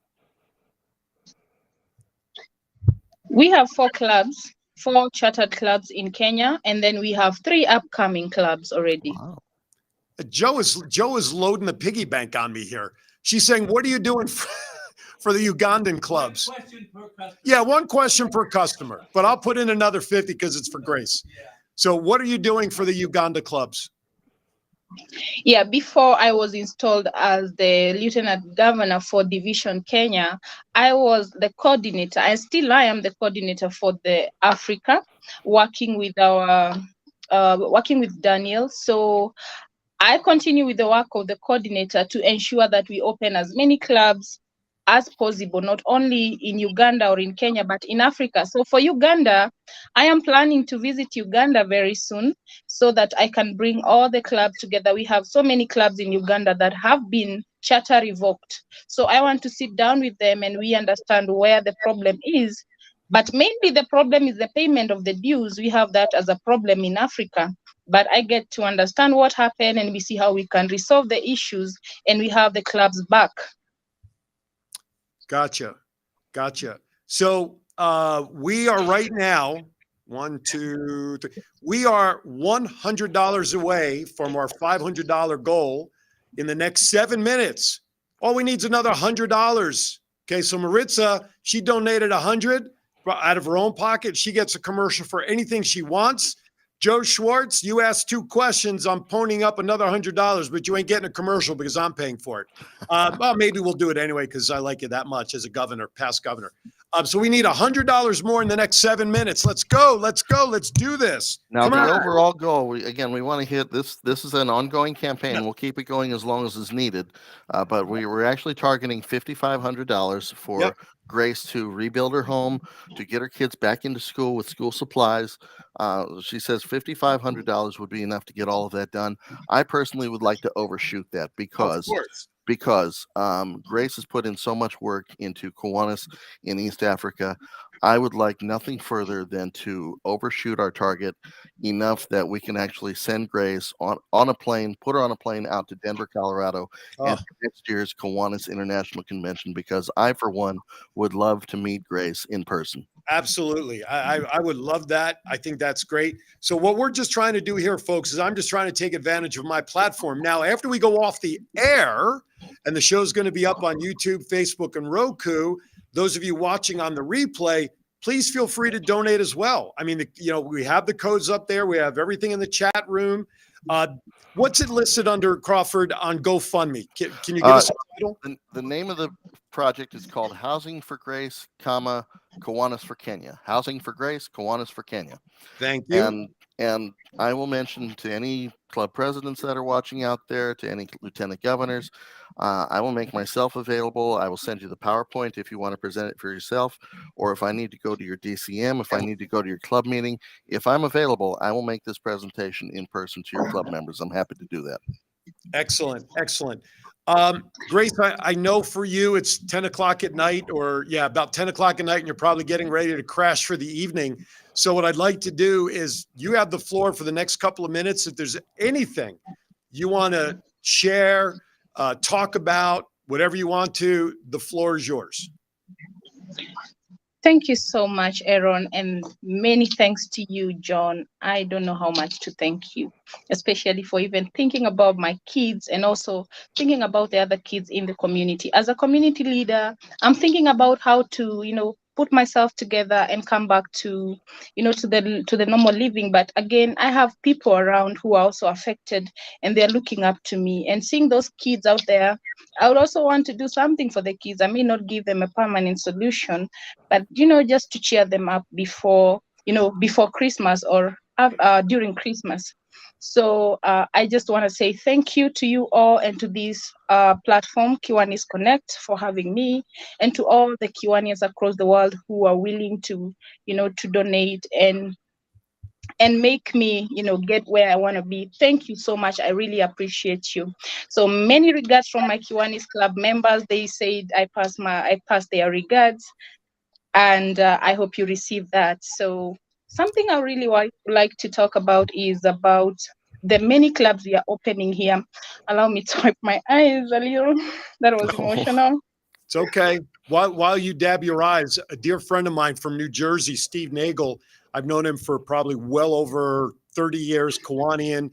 We have 4 clubs, 4 chartered clubs in Kenya, and then we have 3 upcoming clubs already. Wow. Joe is loading the piggy bank on me here. She's saying, what are you doing for the Ugandan clubs? One question per customer. Yeah, one question per customer, but I'll put in another 50 because it's for Grace. Yeah. So what are you doing for the Uganda clubs? Yeah, before I was installed as the Lieutenant Governor for Division Kenya, I was the coordinator. I am the coordinator for the Africa, working with Daniel. So I continue with the work of the coordinator to ensure that we open as many clubs as possible, not only in Uganda or in Kenya, but in Africa. So for Uganda, I am planning to visit Uganda very soon so that I can bring all the clubs together. We have so many clubs in Uganda that have been charter revoked. So I want to sit down with them and we understand where the problem is. But maybe the problem is the payment of the dues. We have that as a problem in Africa. But I get to understand what happened and we see how we can resolve the issues and we have the clubs back. Gotcha. So we are right now, 1, 2, 3. We are $100 away from our $500 goal in the next 7 minutes. All we need is another $100. Okay, so Maritza, she donated $100 out of her own pocket. She gets a commercial for anything she wants. Joe Schwartz, you asked 2 questions. I'm ponying up another $100, but you ain't getting a commercial because I'm paying for it. Well, maybe we'll do it anyway because I like you that much as a governor, past governor. So we need $100 more in the next 7 minutes. Let's go. Let's do this. Now, Come the on. overall goal, we want to hit this. This is an ongoing campaign. We'll keep it going as long as is needed. But we're actually targeting $5,500 for Grace to rebuild her home, to get her kids back into school with school supplies. She says $5,500 would be enough to get all of that done. I personally would like to overshoot that because Grace has put in so much work into Kiwanis in East Africa. I would like nothing further than to overshoot our target enough that we can actually send Grace on a plane, put her on a plane out to Denver, Colorado, and next year's Kiwanis International Convention, because I, for one, would love to meet Grace in person. Absolutely. I would love that. I think that's great. So what we're just trying to do here, folks, is I'm just trying to take advantage of my platform. Now, after we go off the air, and the show's going to be up on YouTube, Facebook, and Roku, those of you watching on the replay, please feel free to donate as well. I mean, we have the codes up there. We have everything in the chat room. What's it listed under, Crawford, on GoFundMe? Can you give us a title? The name of the project is called Housing for Grace, Kiwanis for Kenya. Housing for Grace, Kiwanis for Kenya. Thank you. And I will mention to any club presidents that are watching out there, to any lieutenant governors, I will make myself available. I will send you the PowerPoint if you want to present it for yourself, or if I need to go to your DCM, if I need to go to your club meeting, if I'm available, I will make this presentation in person to your club members. I'm happy to do that. Excellent. Grace, I know for you it's 10 o'clock at night, or about 10 o'clock at night, and you're probably getting ready to crash for the evening. So what I'd like to do is you have the floor for the next couple of minutes. If there's anything you want to share, talk about, whatever you want to, the floor is yours. Thank you so much, Aaron, and many thanks to you, John. I don't know how much to thank you, especially for even thinking about my kids and also thinking about the other kids in the community. As a community leader, I'm thinking about how to, put myself together and come back to, to the normal living. But again, I have people around who are also affected and they're looking up to me, and seeing those kids out there, I would also want to do something for the kids. I may not give them a permanent solution, but just to cheer them up before Christmas or during Christmas. So I just want to say thank you to you all and to this platform, Kiwanis Connect, for having me, and to all the Kiwanis across the world who are willing to, to donate and and make me, get where I want to be. Thank you so much. I really appreciate you. So many regards from my Kiwanis Club members. They said I passed their regards, and I hope you receive that. So something I really like to talk about is about the many clubs we are opening here. Allow me to wipe my eyes a little. That was emotional. It's okay. While you dab your eyes, a dear friend of mine from New Jersey, Steve Nagel, I've known him for probably well over 30 years, Kiwanian.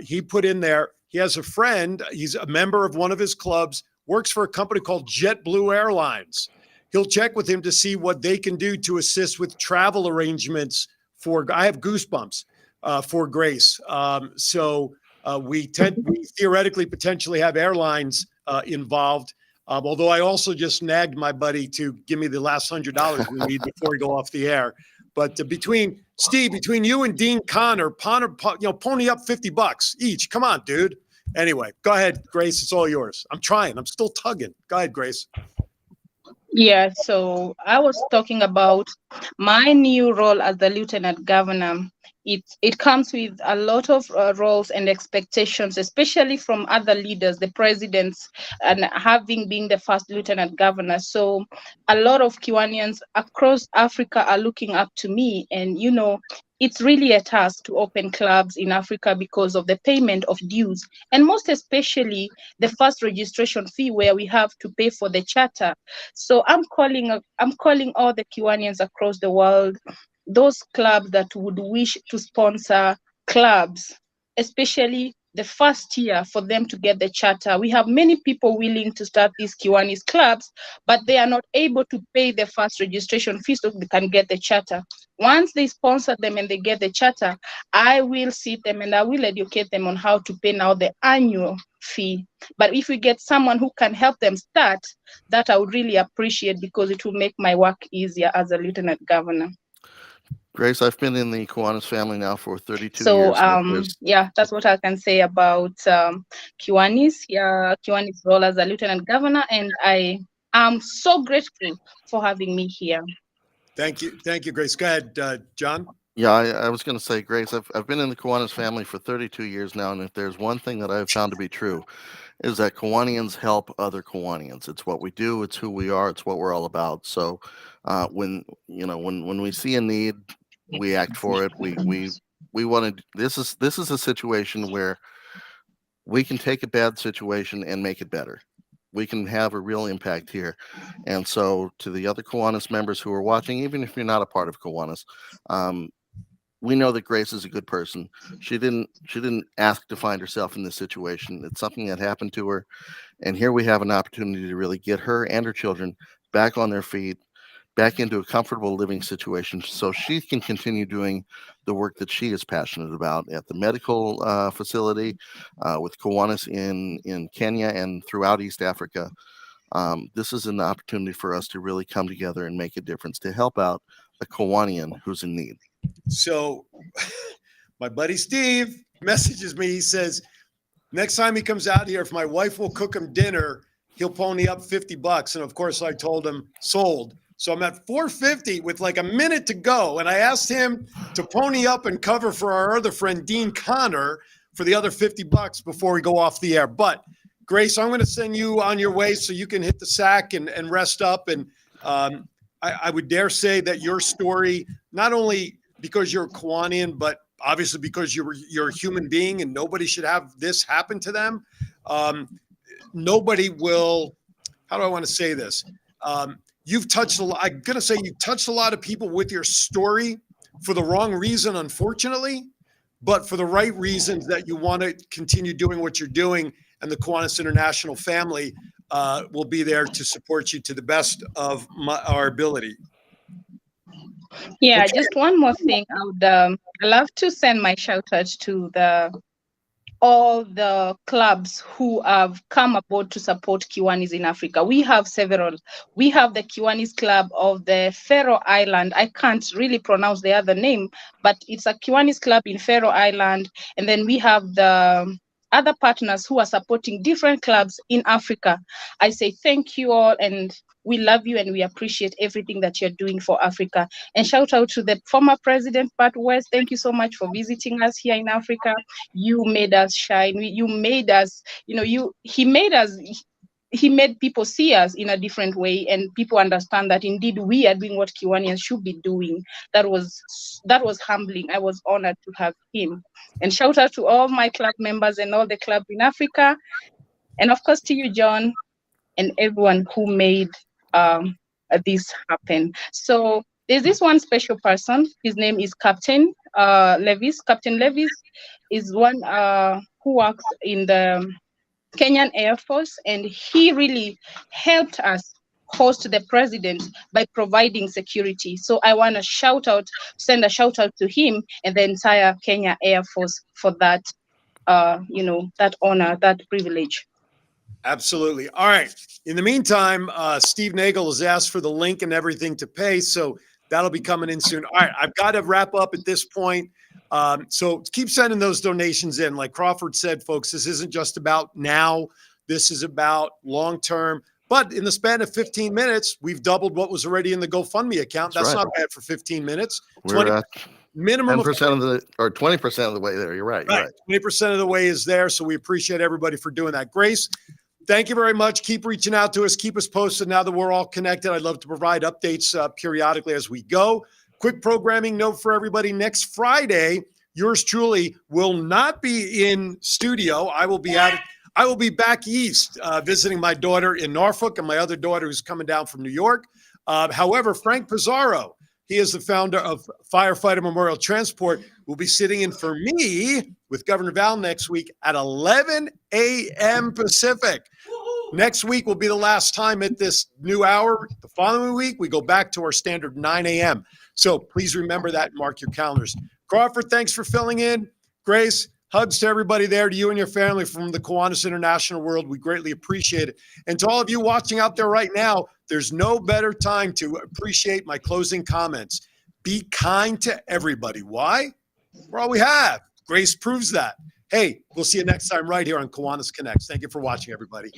He put in there, he has a friend, he's a member of one of his clubs, works for a company called JetBlue Airlines. He'll check with him to see what they can do to assist with travel arrangements for, I have goosebumps, for Grace. We theoretically potentially have airlines involved. Although I also just nagged my buddy to give me the last $100 we need before we go off the air. But between you and Dean Connor, pony up $50 each. Come on, dude. Anyway, go ahead, Grace. It's all yours. I'm trying. I'm still tugging. Go ahead, Grace. Yeah, so I was talking about my new role as the Lieutenant Governor. It comes with a lot of roles and expectations, especially from other leaders, the presidents, and having been the first Lieutenant Governor. So a lot of Kiwanians across Africa are looking up to me, and it's really a task to open clubs in Africa because of the payment of dues, and most especially the first registration fee where we have to pay for the charter. So I'm calling all the Kiwanians across the world, those clubs that would wish to sponsor clubs, especially the first year for them to get the charter. We have many people willing to start these Kiwanis clubs, but they are not able to pay the first registration fee so they can get the charter. Once they sponsor them and they get the charter, I will see them and I will educate them on how to pay now the annual fee. But if we get someone who can help them start, that I would really appreciate, because it will make my work easier as a Lieutenant Governor. Grace, I've been in the Kiwanis family now for 32 years. So, yeah, that's what I can say about Kiwanis. Yeah, Kiwanis' role as a Lieutenant Governor, and I am so grateful for having me here. Thank you, Grace. Go ahead, John. Yeah, I was going to say, Grace, I've been in the Kiwanis family for 32 years now, and if there's one thing that I've found to be true, is that Kiwanians help other Kiwanians. It's what we do. It's who we are. It's what we're all about. So, when we see a need, we act for it. We want to. This is a situation where we can take a bad situation and make it better. We can have a real impact here. And so, to the other Kiwanis members who are watching, even if you're not a part of Kiwanis, we know that Grace is a good person. She didn't ask to find herself in this situation. It's something that happened to her, and here we have an opportunity to really get her and her children back on their feet, back into a comfortable living situation, so she can continue doing the work that she is passionate about at the medical facility, with Kiwanis in Kenya and throughout East Africa. This is an opportunity for us to really come together and make a difference, to help out a Kiwanian who's in need. So my buddy Steve messages me. He says, next time he comes out here, if my wife will cook him dinner, he'll pony up $50. And of course I told him sold. So I'm at $450 with like a minute to go. And I asked him to pony up and cover for our other friend, Dean Connor, for the other $50 before we go off the air. But Grace, I'm going to send you on your way so you can hit the sack and rest up. And I would dare say that your story, not only because you're a Kiwanian, but obviously because you're a human being and nobody should have this happen to them. Nobody will, how do I want to say this? You've touched I'm going to say you touched a lot of people with your story for the wrong reason, unfortunately, but for the right reasons, that you want to continue doing what you're doing. And the Kiwanis International family will be there to support you to the best of our ability. Yeah, okay. Just one more thing. I would love to send my shout out to all the clubs who have come aboard to support Kiwanis in Africa. We have several. We have the Kiwanis Club of the Faroe Island. I can't really pronounce the other name, but it's a Kiwanis club in Faroe Island. And then we have the other partners who are supporting different clubs in Africa. I say thank you all, and we love you and we appreciate everything that you're doing for Africa. And shout out to the former president, Pat West. Thank you so much for visiting us here in Africa. You made us shine. You made us, he made people see us in a different way, and people understand that indeed we are doing what Kiwanians should be doing. That was humbling. I was honored to have him. And shout out to all my club members and all the clubs in Africa. And of course to you, John, and everyone who made this happen. So there's this one special person. His name is Captain Levis. Captain Levis is one who works in the Kenyan Air Force, and he really helped us host the president by providing security. So I want to send a shout out to him and the entire Kenya Air Force for that, that honor, that privilege. Absolutely. All right. In the meantime, Steve Nagel has asked for the link and everything to pay, so that'll be coming in soon. All right. I've got to wrap up at this point. So keep sending those donations in. Like Crawford said, folks, this isn't just about now. This is about long-term. But in the span of 15 minutes, we've doubled what was already in the GoFundMe account. That's right. Not bad for 15 minutes. We're at minimum 10% or 20% of the way there. You're right. You're right. 20% of the way is there. So we appreciate everybody for doing that. Grace, thank you very much. Keep reaching out to us. Keep us posted now that we're all connected. I'd love to provide updates periodically as we go. Quick programming note for everybody. Next Friday, yours truly will not be in studio. I will be back east visiting my daughter in Norfolk and my other daughter who's coming down from New York. However, Frank Pizarro, he is the founder of Firefighter Memorial Transport, will be sitting in for me with Governor Val next week at 11 a.m. Pacific. Next week will be the last time at this new hour. The following week, we go back to our standard 9 a.m. So please remember that and mark your calendars. Crawford, thanks for filling in. Grace, hugs to everybody there, to you and your family from the Kiwanis International world. We greatly appreciate it. And to all of you watching out there right now, there's no better time to appreciate my closing comments. Be kind to everybody. Why? We're all we have. Grace proves that. Hey, we'll see you next time right here on Kiwanis Connects. Thank you for watching, everybody.